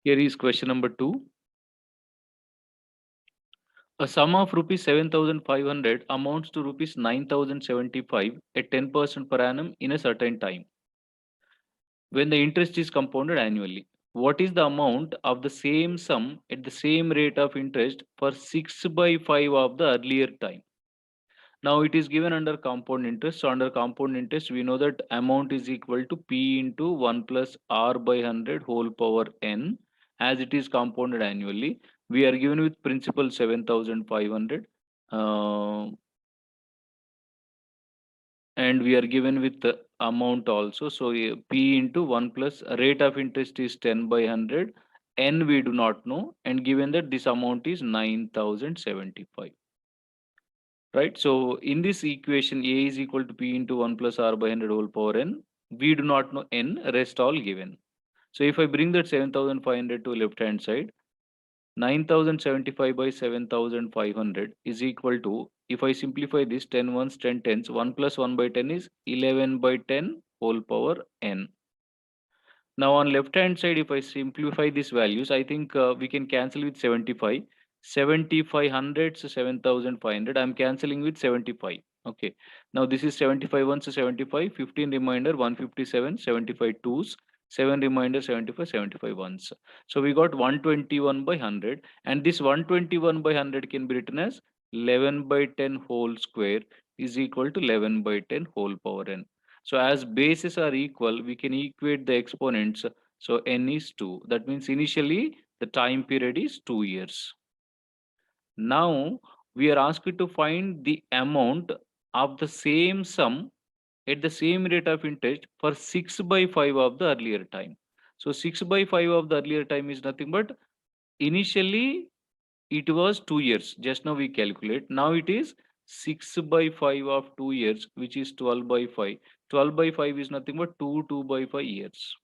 Here is question number 2. A sum of rupees 7,500 amounts to rupees 9,075 at 10% per annum in a certain time when the interest is compounded annually. What is the amount of the same sum at the same rate of interest for 6 by 5 of the earlier time? Now it is given under compound interest. So under compound interest, we know that amount is equal to P into 1 plus R by 100 whole power n, as it is compounded annually. We are given with principal 7,500. And we are given with the amount also. So P into 1 plus rate of interest is 10 by 100. N we do not know. And given that this amount is 9,075. Right. So in this equation, A is equal to P into 1 plus R by 100 whole power n. We do not know n, rest all given. So if I bring that 7,500 to left hand side, 9,075 by 7,500 is equal to, if I simplify this, 10 ones, 10 tens, 1 plus 1 by 10 is 11 by 10 whole power n. Now on left hand side, if I simplify these values, I think we can cancel with 75. 75 hundreds, 7,500. I'm cancelling with 75. Okay. Now this is 75 ones, 75, 15 remainder, 157, 75 twos, 7 remainder, 75, 75 ones. So we got 121 by 100. And this 121 by 100 can be written as 11 by 10 whole square is equal to 11 by 10 whole power n. So as bases are equal, we can equate the exponents. So n is 2. That means initially the time period is 2 years. Now we are asked to find the amount of the same sum at the same rate of interest for 6 by 5 of the earlier time. So 6 by 5 of the earlier time is nothing but initially it was 2 years. Just now we calculate. Now it is 6 by 5 of 2 years, which is 12 by 5. 12 by 5 is nothing but 2 by 5 years.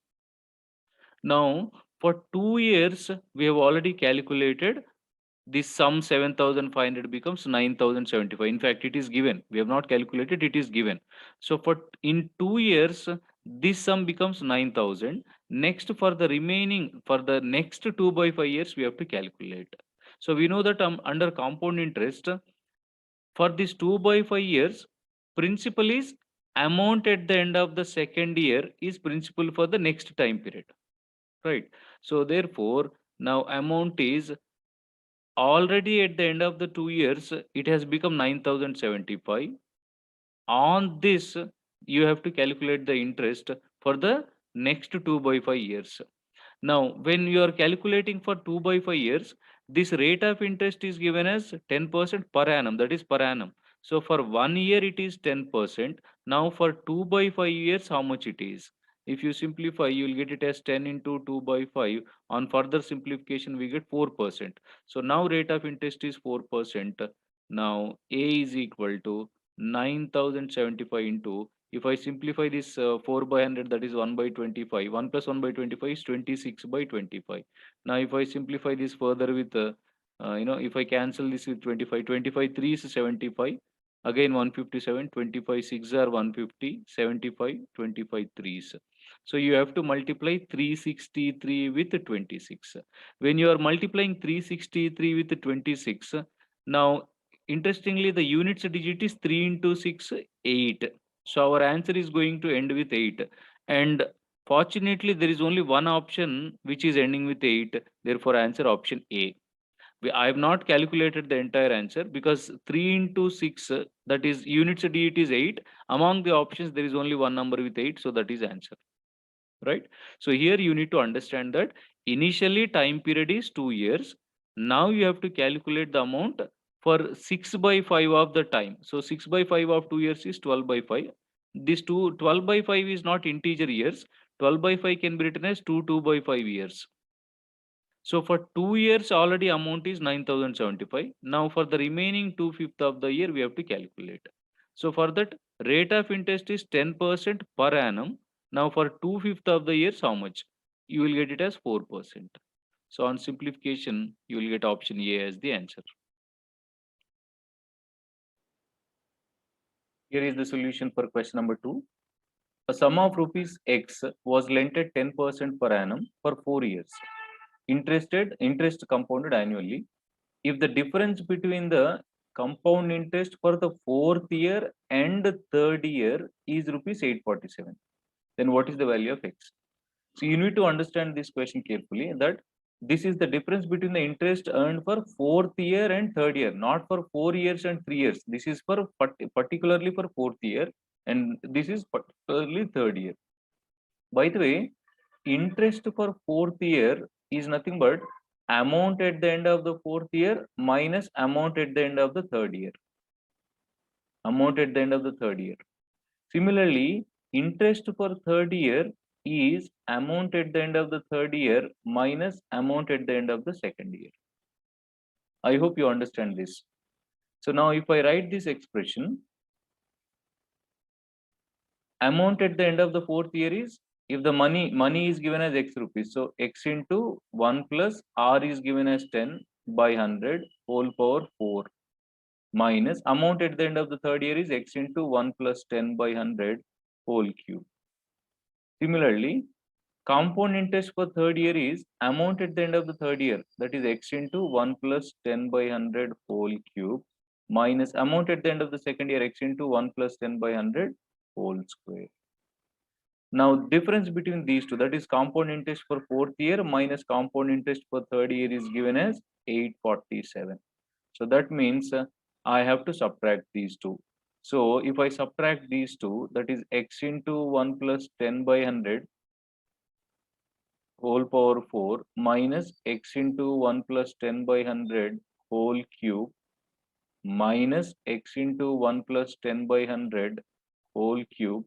Now, for 2 years, we have already calculated this sum 7,500 becomes 9,075. In fact, it is given. We have not calculated, it is given. So for in 2 years, this sum becomes 9,000. Next, for the remaining, for the next 2 by 5 years, we have to calculate. So we know that under compound interest, for this 2 by 5 years, principal is amount at the end of the second year is principal for the next time period. Right. So therefore, now amount is already at the end of the 2 years, it has become 9,075. On this, you have to calculate the interest for the next 2 by 5 years. Now, when you are calculating for 2 by 5 years, this rate of interest is given as 10% per annum, that is per annum. So for 1 year, it is 10%. Now for 2 by 5 years, how much it is? If you simplify, you will get it as 10 into 2 by 5. On further simplification, we get 4%. So now rate of interest is 4%. Now A is equal to 9,075 into, if I simplify this 4 by 100, that is 1 by 25. 1 plus 1 by 25 is 26 by 25. Now, if I simplify this further with, if I cancel this with 25, 25 3 is 75. Again 157, 25 6 are 150, 75, 25 3s. So you have to multiply 363 with 26. When you are multiplying 363 with 26, now interestingly, the units digit is 3 into 6, 8. So our answer is going to end with 8. And fortunately, there is only one option which is ending with 8. Therefore, answer option A. I have not calculated the entire answer because 3 into 6, that is units digit is 8. Among the options, there is only one number with 8. So that is answer. Right. So here you need to understand that initially time period is 2 years. Now you have to calculate the amount for 6 by 5 of the time. So 6 by 5 of 2 years is 12 by 5. This 12 by 5 is not integer years. 12 by 5 can be written as 2 by 5 years. So for 2 years already amount is 9,075. Now for the remaining 2/5 of the year we have to calculate. So for that rate of interest is 10% per annum. Now for 2/5 of the years how much? You will get it as 4%. So on simplification you will get option A as the answer. Here is the solution for question number 2. A sum of rupees X was lent at 10% per annum for 4 years. interest compounded annually. If the difference between the compound interest for the fourth year and third year is rupees 847, then what is the value of X? So you need to understand this question carefully, that this is the difference between the interest earned for fourth year and third year, not for 4 years and 3 years. This is for particularly for fourth year, and this is particularly third year. By the way, interest for fourth year is nothing but amount at the end of the fourth year minus amount at the end of the third year. Amount at the end of the third year. Similarly, interest for third year is amount at the end of the third year minus amount at the end of the second year. I hope you understand this. So now if I write this expression, amount at the end of the fourth year is, if the money is given as X rupees, so X into 1 plus R is given as 10 by 100 whole power 4 minus amount at the end of the third year is X into 1 plus 10 by 100 whole cube. Similarly, compound interest for third year is amount at the end of the third year, that is X into 1 plus 10 by 100 whole cube minus amount at the end of the second year, X into 1 plus 10 by 100 whole square. Now difference between these two, that is compound interest for fourth year minus compound interest for third year, is given as 847. So that means I have to subtract these two. So if I subtract these two, that is X into 1 plus 10 by 100 whole power 4 minus X into 1 plus 10 by 100 whole cube minus X into 1 plus 10 by 100 whole cube.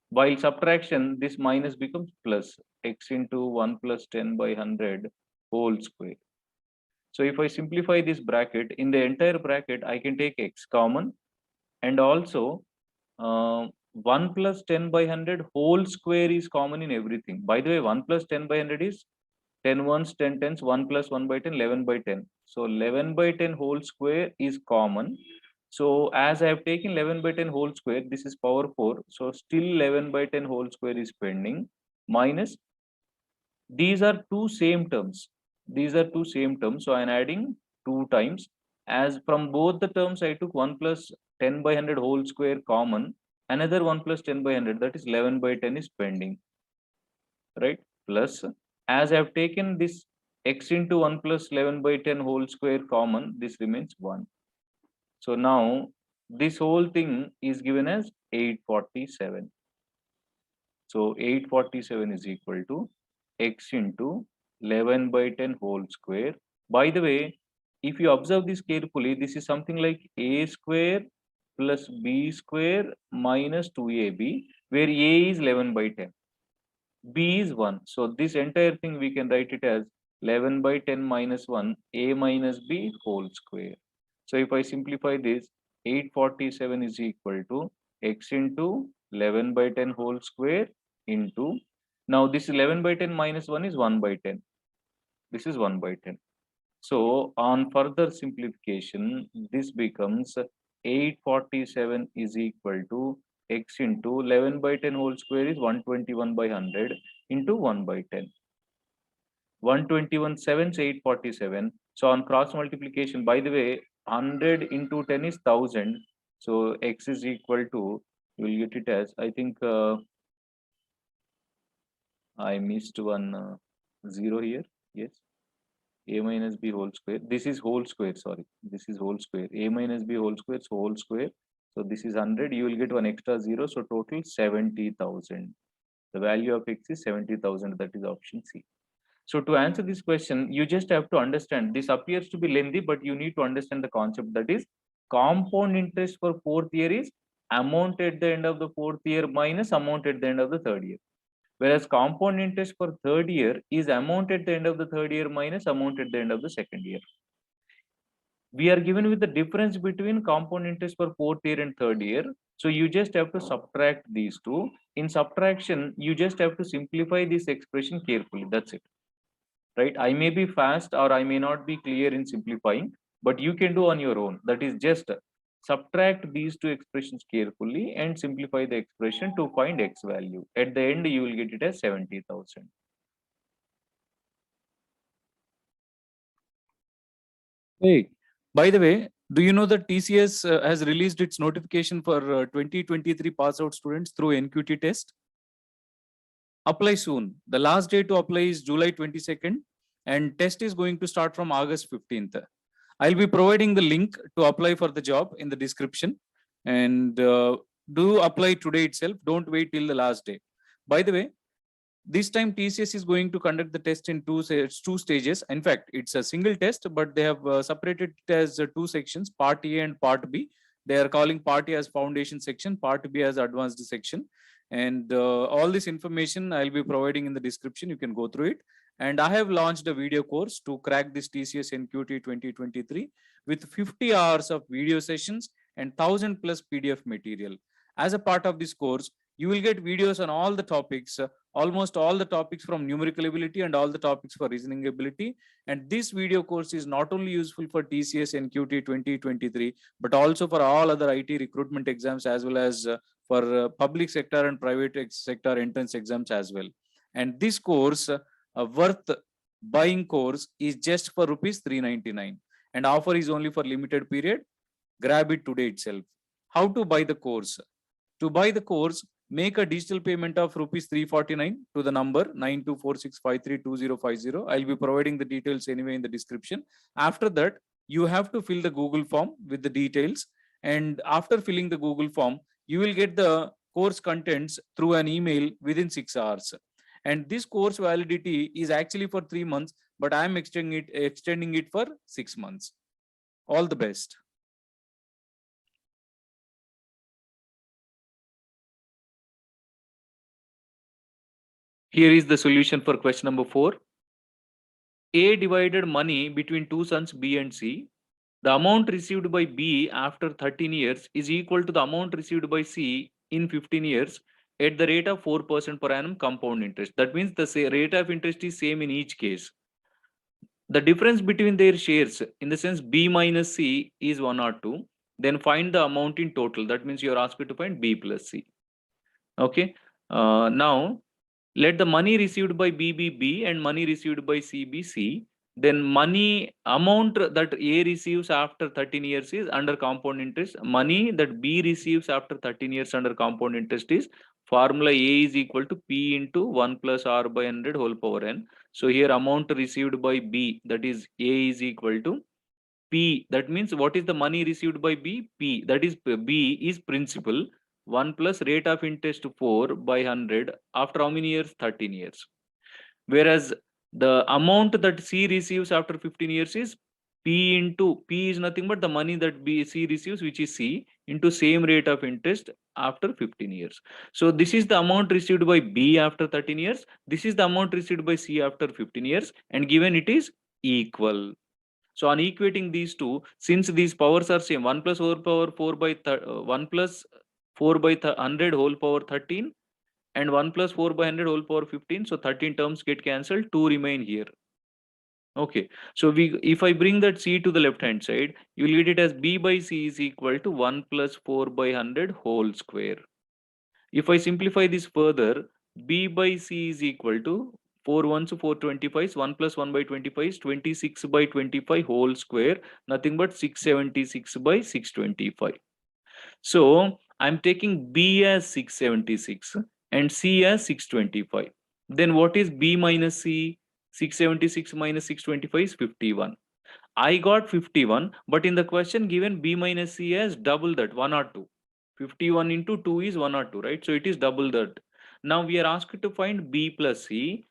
While subtraction, this minus becomes plus X into 1 plus 10 by 100 whole square. So if I simplify this bracket, in the entire bracket, I can take X common, and also 1 plus 10 by 100 whole square is common in everything. By the way, 1 plus 10 by 100 is 10 ones, 10 tens, 1 plus 1 by 10, 11 by 10. So 11 by 10 whole square is common. So as I have taken 11 by 10 whole square, this is power 4. So still 11 by 10 whole square is pending, minus these are two same terms. These are two same terms. So I am adding 2 times. As from both the terms, I took 1 plus 10 by 100 whole square common. Another 1 plus 10 by 100, that is 11 by 10 is pending. Right? Plus, as I have taken this X into 1 plus 11 by 10 whole square common, this remains 1. So now this whole thing is given as 847. So 847 is equal to X into 11 by 10 whole square. By the way, if you observe this carefully, this is something like A square plus B square minus 2AB, where A is 11 by 10. B is 1. So this entire thing we can write it as 11 by 10 minus 1, A minus B whole square. So if I simplify this, 847 is equal to X into 11 by 10 whole square into, now this 11 by 10 minus 1 is 1 by 10. This is 1 by 10. So on further simplification, this becomes 847 is equal to X into 11 by 10 whole square is 121 by 100 into 1 by 10. 121 7 847. So on cross multiplication, by the way, 100 into 10 is 1000. So X is equal to, you will get it as, I think I missed one 0 here. Yes. A minus B whole square. This is whole square, sorry. This is whole square. A minus B whole square, so whole square. So this is 100. You will get one extra 0. So total 70,000. The value of X is 70,000. That is option C. So to answer this question, you just have to understand, this appears to be lengthy, but you need to understand the concept, that is compound interest for fourth year is amount at the end of the fourth year minus amount at the end of the third year. Whereas compound interest for third year is amount at the end of the third year minus amount at the end of the second year. We are given with the difference between compound interest for fourth year and third year. So you just have to subtract these two. In subtraction, you just have to simplify this expression carefully. That's it. Right? I may be fast or I may not be clear in simplifying, but you can do on your own. That is just subtract these two expressions carefully and simplify the expression to find X value. At the end, you will get it as 70,000. Hey, by the way, do you know that TCS has released its notification for 2023 pass out students through NQT test? Apply soon. The last day to apply is July 22nd, and test is going to start from August 15th. I'll be providing the link to apply for the job in the description, and do apply today itself. Don't wait till the last day. By the way, this time TCS is going to conduct the test in two stages. In fact, it's a single test, but they have separated it as two sections, part A and part B. They are calling part A as foundation section, part B as advanced section. And all this information I'll be providing in the description. You can go through it. And I have launched a video course to crack this TCS NQT 2023 with 50 hours of video sessions and 1000 plus PDF material. As a part of this course, you will get videos on all the topics, almost all the topics from numerical ability and all the topics for reasoning ability. And this video course is not only useful for TCS NQT 2023, but also for all other IT recruitment exams, as well as for public sector and private sector entrance exams as well. And this course, worth buying course, is just for rupees 399, and offer is only for limited period. Grab it today itself. How to buy the course? To buy the course, make a digital payment of rupees 349 to the number 9246532050. I'll be providing the details anyway in the description. After that, you have to fill the Google form with the details. And after filling the Google form, you will get the course contents through an email within 6 hours. And this course validity is actually for 3 months, but I'm extending it for 6 months. All the best. Here is the solution for question number 4. A divided money between two sons B and C. The amount received by B after 13 years is equal to the amount received by C in 15 years at the rate of 4% per annum compound interest. That means the rate of interest is same in each case. The difference between their shares, in the sense B minus C, is 1 or 2. Then find the amount in total. That means you are asked to find B plus C. Okay. Now, let the money received by B be B and money received by C be C. Then money amount that A receives after 13 years is under compound interest. Money that B receives after 13 years under compound interest is formula A is equal to P into 1 plus R by 100 whole power n. So here amount received by B, that is A, is equal to P. That means what is the money received by B? P. That is B is principal. 1 plus rate of interest 4 by 100 after how many years? 13 years. Whereas the amount that C receives after 15 years is P into P is nothing but the money that C receives, which is C, into same rate of interest after 15 years. So this is the amount received by B after 13 years. This is the amount received by C after 15 years, and given it is equal. So on equating these two, since these powers are same, 1 plus 4 power 4 by 1 plus 4 by 100 whole power 13 and 1 plus 4 by 100 whole power 15. So 13 terms get cancelled, 2 remain here. Okay, so if I bring that C to the left hand side, you will get it as B by C is equal to 1 plus 4 by 100 whole square. If I simplify this further, B by C is equal to 4 1s 425, 1 plus 1 by 25 is 26 by 25 whole square, nothing but 676 by 625. So I'm taking B as 676 and C as 625. Then what is B minus C? 676 minus 625 is 51. I got 51, but in the question given B minus C as double that, 1 or 2. 51 into 2 is 1 or 2, right? So it is double that. Now we are asked to find B plus C.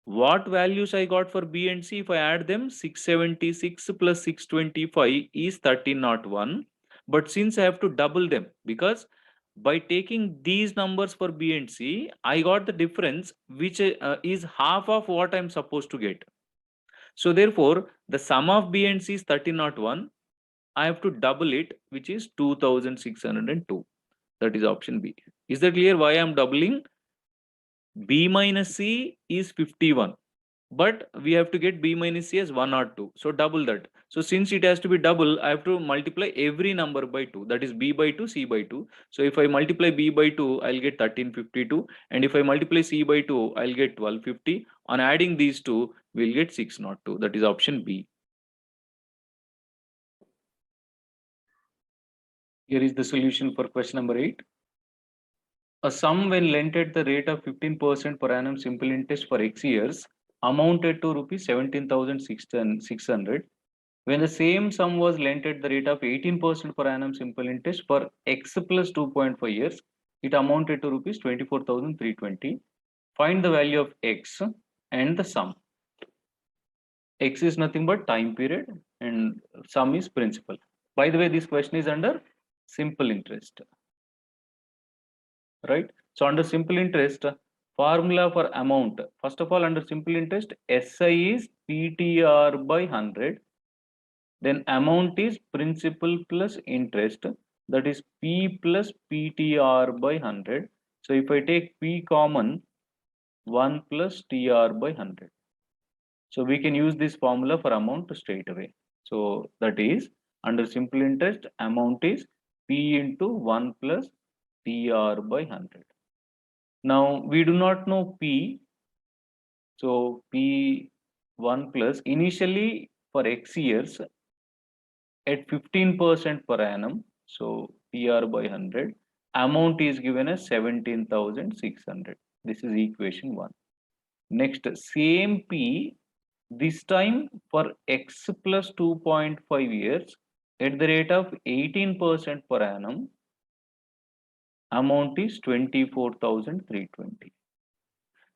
What values I got for B and C? If I add them, 676 plus 625 is 1301. But since I have to double them, because by taking these numbers for B and C, I got the difference, which is half of what I'm supposed to get. So therefore, the sum of B and C is 1301. I have to double it, which is 2602. That is option B. Is that clear why I'm doubling? B minus C is 51. But we have to get B minus C as 1 or 2. So double that. So since it has to be double, I have to multiply every number by 2. That is B by 2, C by 2. So if I multiply B by 2, I'll get 1352. And if I multiply C by 2, I'll get 1250. On adding these two, we'll get 602. That is option B. Here is the solution for question number 8. A sum when lent at the rate of 15% per annum simple interest for X years amounted to rupees 17,600. When the same sum was lent at the rate of 18% per annum simple interest for X plus 2.5 years, it amounted to rupees 24,320. Find the value of X and the sum. X is nothing but time period and sum is principal. By the way, this question is under simple interest, right? So under simple interest, formula for amount, first of all, under simple interest, SI is PTR by 100. Then amount is principal plus interest, that is P plus PTR by 100. So if I take P common, 1 plus TR by 100. So we can use this formula for amount straight away. So that is under simple interest, amount is P into 1 plus TR by 100. Now we do not know P. So P1 plus initially for X years at 15% per annum. So TR by 100. Amount is given as 17,600. This is equation 1. Next, same P, this time for X plus 2.5 years at the rate of 18% per annum, amount is 24,320.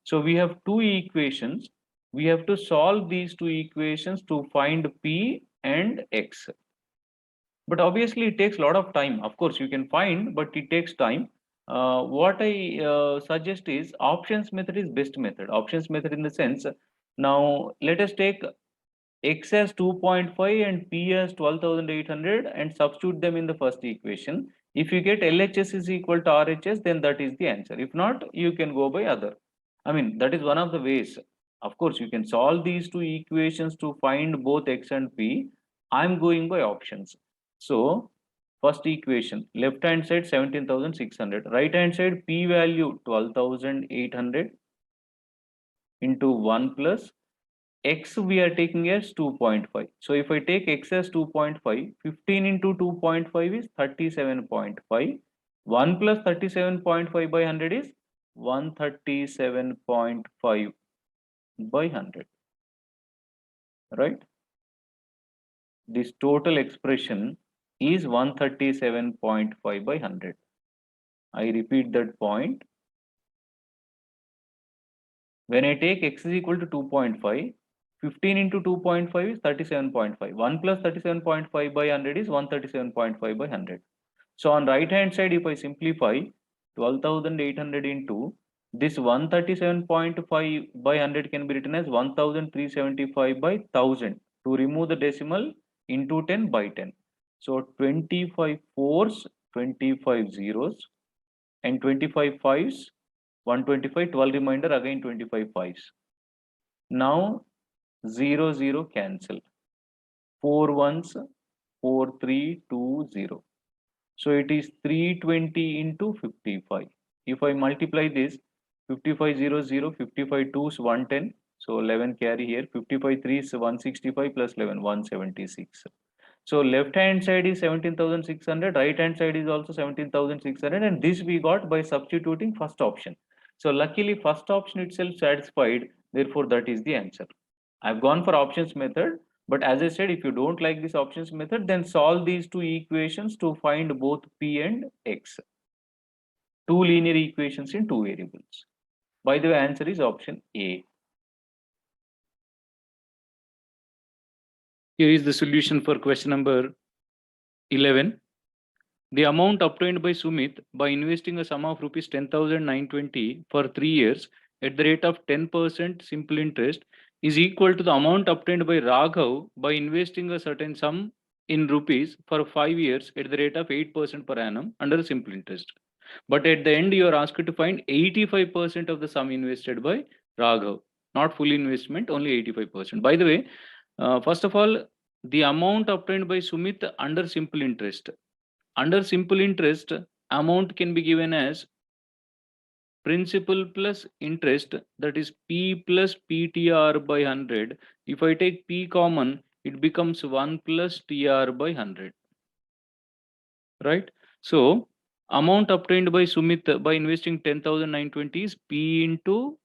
So we have two equations. We have to solve these two equations to find P and X. But obviously it takes a lot of time. Of course, you can find, but it takes time. What I suggest is options method is best method. Options method in the sense, now let us take X as 2.5 and P as 12,800 and substitute them in the first equation. If you get LHS is equal to RHS, then that is the answer. If not, you can go by other. I mean, that is one of the ways. Of course, you can solve these two equations to find both X and P. I'm going by options. So, first equation, left hand side 17,600, right hand side P value 12,800 into 1 plus X we are taking as 2.5. So if I take X as 2.5, 15 into 2.5 is 37.5. 1 plus 37.5 by 100 is 137.5 by 100. Right? This total expression is 137.5 by 100. I repeat that point. When I take X is equal to 2.5, 15 into 2.5 is 37.5. 1 plus 37.5 by 100 is 137.5 by 100. So on right hand side, if I simplify 12,800 into this 137.5 by 100 can be written as 1,375 by 1000. To remove the decimal, into 10 by 10. So 25 fours, 25 zeros and 25 fives, 125, 12 remainder, again 25 fives. Now 0 0 cancel, 4 ones, 4 3 2 0. So it is 320 into 55. If I multiply this, 55 0 0, 55 2s 110, so 11 carry here, 55 3s 165 plus 11 176. So left hand side is 17,600, right hand side is also 17,600, and this we got by substituting first option. So luckily first option itself satisfied, therefore that is the answer. I've gone for options method, but as I said, if you don't like this options method, then solve these two equations to find both P and X. Two linear equations in two variables. By the way, answer is option A. Here is the solution for question number 11. The amount obtained by Sumit by investing a sum of rupees 10,920 for 3 years at the rate of 10% simple interest is equal to the amount obtained by Raghav by investing a certain sum in rupees for 5 years at the rate of 8% per annum under simple interest. But at the end, you are asked to find 85% of the sum invested by Raghav, not full investment, only 85%. By the way, first of all, the amount obtained by Sumit under simple interest. Under simple interest, amount can be given as principal plus interest, that is P plus PTR by 100. If I take P common, it becomes 1 plus TR by 100. Right? So amount obtained by Sumit by investing 10,920 is P into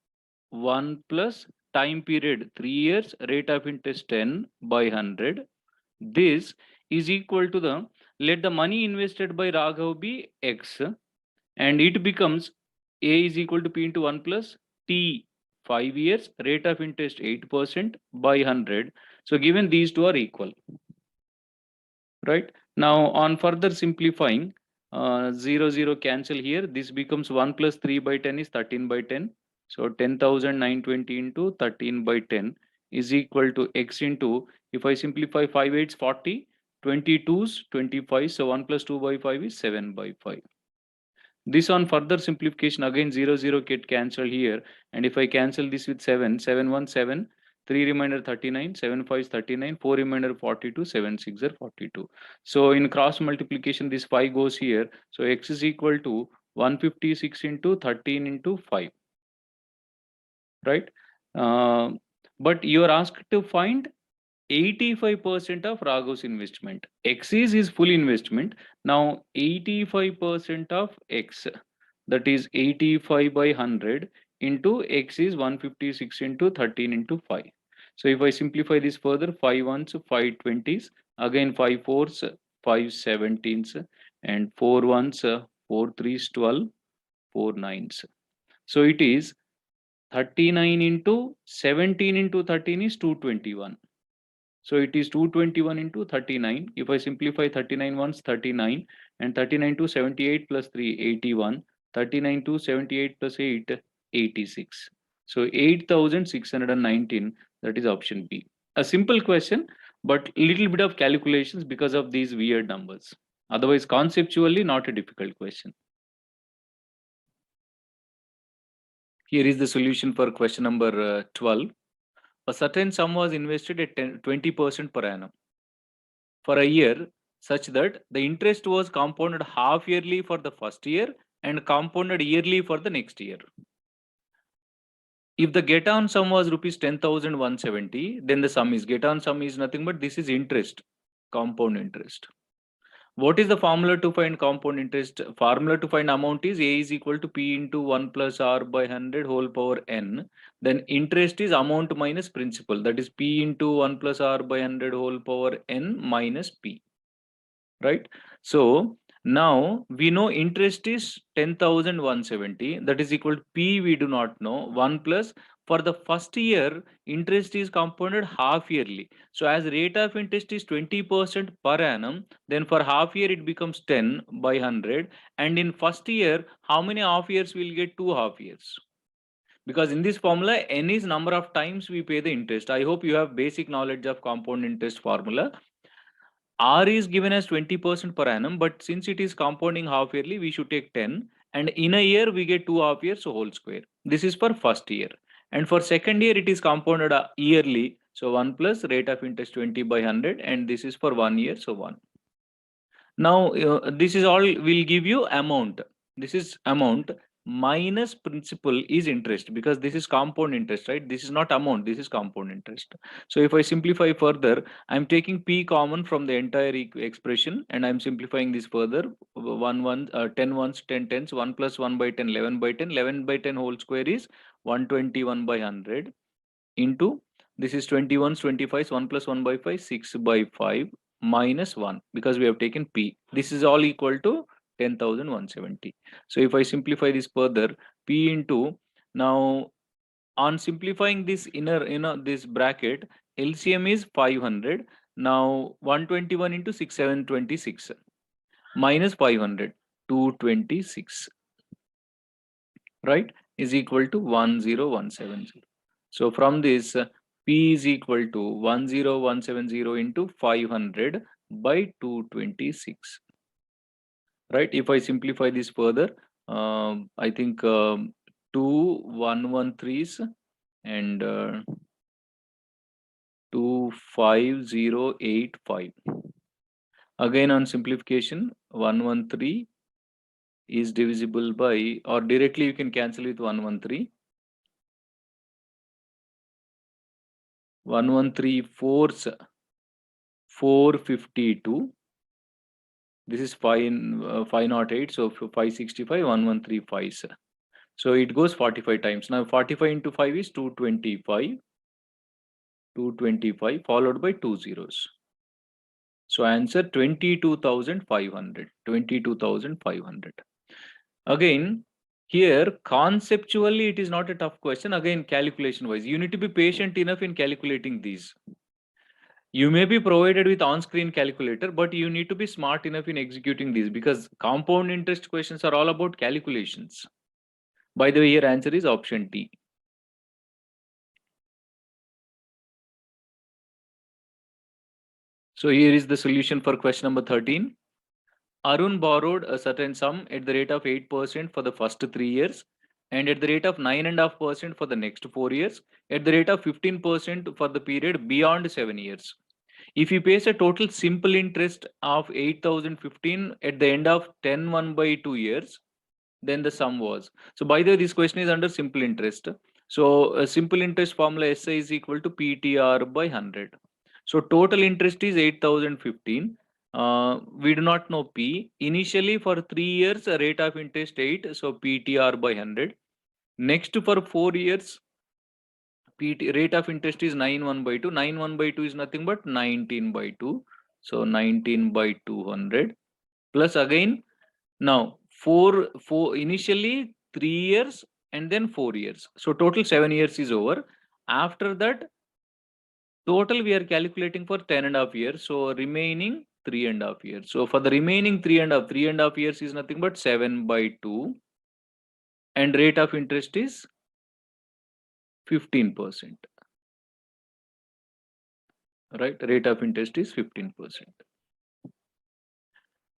1 plus time period 3 years, rate of interest 10 by 100. This is equal to the, let the money invested by Raghav be X, and it becomes A is equal to P into 1 plus T 5 years, rate of interest 8% by 100. So given these two are equal, right? Now on further simplifying, 0 0 cancel here, this becomes 1 plus 3 by 10 is 13 by 10. So 10,920 into 13 by 10 is equal to X into, if I simplify 5 8's 40, 22's 25, so 1 plus 2 by 5 is 7 by 5. This on further simplification, again 0 0 get cancelled here, and if I cancel this with 7, 7 1 7, 3 remainder 39, 7 5 is 39, 4 remainder 42, 7 6 are 42. So in cross multiplication this 5 goes here, so X is equal to 156 into 13 into 5, right? Uh, but you are asked to find 85% of Raghav's investment. X is his full investment. Now 85% of X, that is 85 by 100 into X is 156 into 13 into 5. So if I simplify this further, 5 ones, 5 20s, again 5 fours, 5 17s, and 4 ones, 4 threes, 12, 4 nines. So it is 39 into 17 into 13 is 221. So it is 221 into 39. If I simplify 39 once, 39, and 39 to 78 plus 3, 81, 39 to 78 plus 8, 86. So 8,619, that is option B. A simple question, but little bit of calculations because of these weird numbers. Otherwise, conceptually, not a difficult question. Here is the solution for question number 12. A certain sum was invested at 20% per annum for a year, such that the interest was compounded half yearly for the first year and compounded yearly for the next year. If the get on sum was rupees 10,170, then the sum is, get on sum is nothing but this is interest, compound interest. What is the formula to find compound interest? Formula to find amount is A is equal to P into 1 plus R by 100 whole power N. Then interest is amount minus principal, that is P into 1 plus R by 100 whole power N minus P, right? So now we know interest is 10,170, that is equal to P, we do not know, 1 plus, for the first year interest is compounded half yearly. So as rate of interest is 20% per annum, then for half year it becomes 10 by 100, and in first year how many half years will get? 2 half years, because in this formula n is number of times we pay the interest. I hope you have basic knowledge of compound interest formula. R is given as 20% per annum, but since it is compounding half yearly, we should take 10. And in a year, we get 2 half years, so whole square. This is for first year. And for second year, it is compounded yearly. So 1 plus rate of interest 20 by 100. And this is for 1 year, so 1. Now, this is all will give you amount. This is amount minus principal is interest, because this is compound interest, right? This is not amount, this is compound interest. So if I simplify further, I'm taking P common from the entire expression, and I'm simplifying this further. 10 ones, 10 tens, 1 plus 1 by 10, 11 by 10, 11 by 10 whole square is 121 by 100 into, this is 21's 25's, 1 plus 1 by 5, 6 by 5 minus 1, because we have taken P. This is all equal to 10,170. So if I simplify this further, P into, now on simplifying this inner, this bracket, LCM is 500. Now 121 into 6, 726 minus 500, 226, right, is equal to 10170. So from this, P is equal to 10170 into 500 by 226, right? If I simplify this further, I think 2113s and 25085. Again on simplification, 113 is divisible by, or directly you can cancel with 113. 113 fours 452 This is 508. So 565, 1135, sir. So it goes 45 times. Now 45 into 5 is 225. 225 followed by two zeros. So answer 22,500. 22,500. Again, here conceptually it is not a tough question. Again, calculation wise, you need to be patient enough in calculating these. You may be provided with on-screen calculator, but you need to be smart enough in executing these, because compound interest questions are all about calculations. By the way, your answer is option D. So here is the solution for question number 13. Arun borrowed a certain sum at the rate of 8% for the first 3 years, and at the rate of 9.5% for the next 4 years, at the rate of 15% for the period beyond 7 years. If he pays a total simple interest of 8,015 at the end of 10 1/2 years, then the sum was. So by the way, this question is under simple interest. So a simple interest formula SI is equal to PTR by 100. So total interest is 8,015. We do not know P. Initially for 3 years, a rate of interest 8. So PTR by 100. Next for 4 years, rate of interest is 9 1/2. 9 1/2 is nothing but 19 by 2. So 19 by 200 plus again now four initially 3 years and then 4 years. So total 7 years is over. After that, total we are calculating for 10.5 years. So remaining 3.5 years. So for the remaining 3.5 years is nothing but 7 by 2, and rate of interest is 15%. Right? Rate of interest is 15%.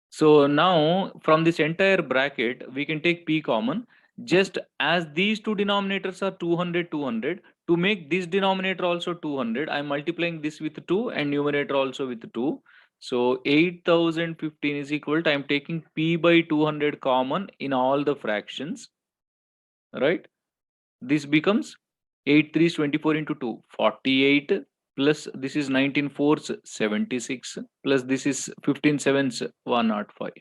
So now from this entire bracket, we can take P common. Just as these two denominators are 200, 200, to make this denominator also 200, I'm multiplying this with 2 and numerator also with 2. So 8,015 is equal to, I'm taking P by 200 common in all the fractions, right? This becomes 8 3 is 24 into 2, 48, plus this is 19 4s, 76, plus this is 15 7s, 105.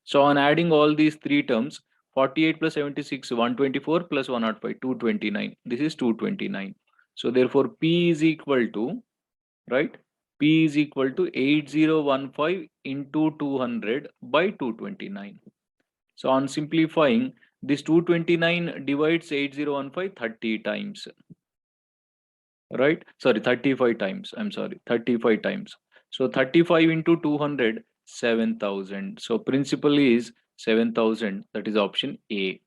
So on adding all these three terms, 48 plus 76, 124 plus 105, 229. This is 229. So therefore P is equal to, right? P is equal to 8015 into 200 by 229. So on simplifying, this 229 divides 8015 30 times, right? Sorry, 35 times. I'm sorry, 35 times. So 35 into 200, 7,000. So principal is 7,000. That is option A.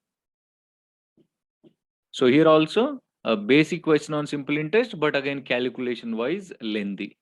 So here also a basic question on simple interest, but again calculation wise lengthy.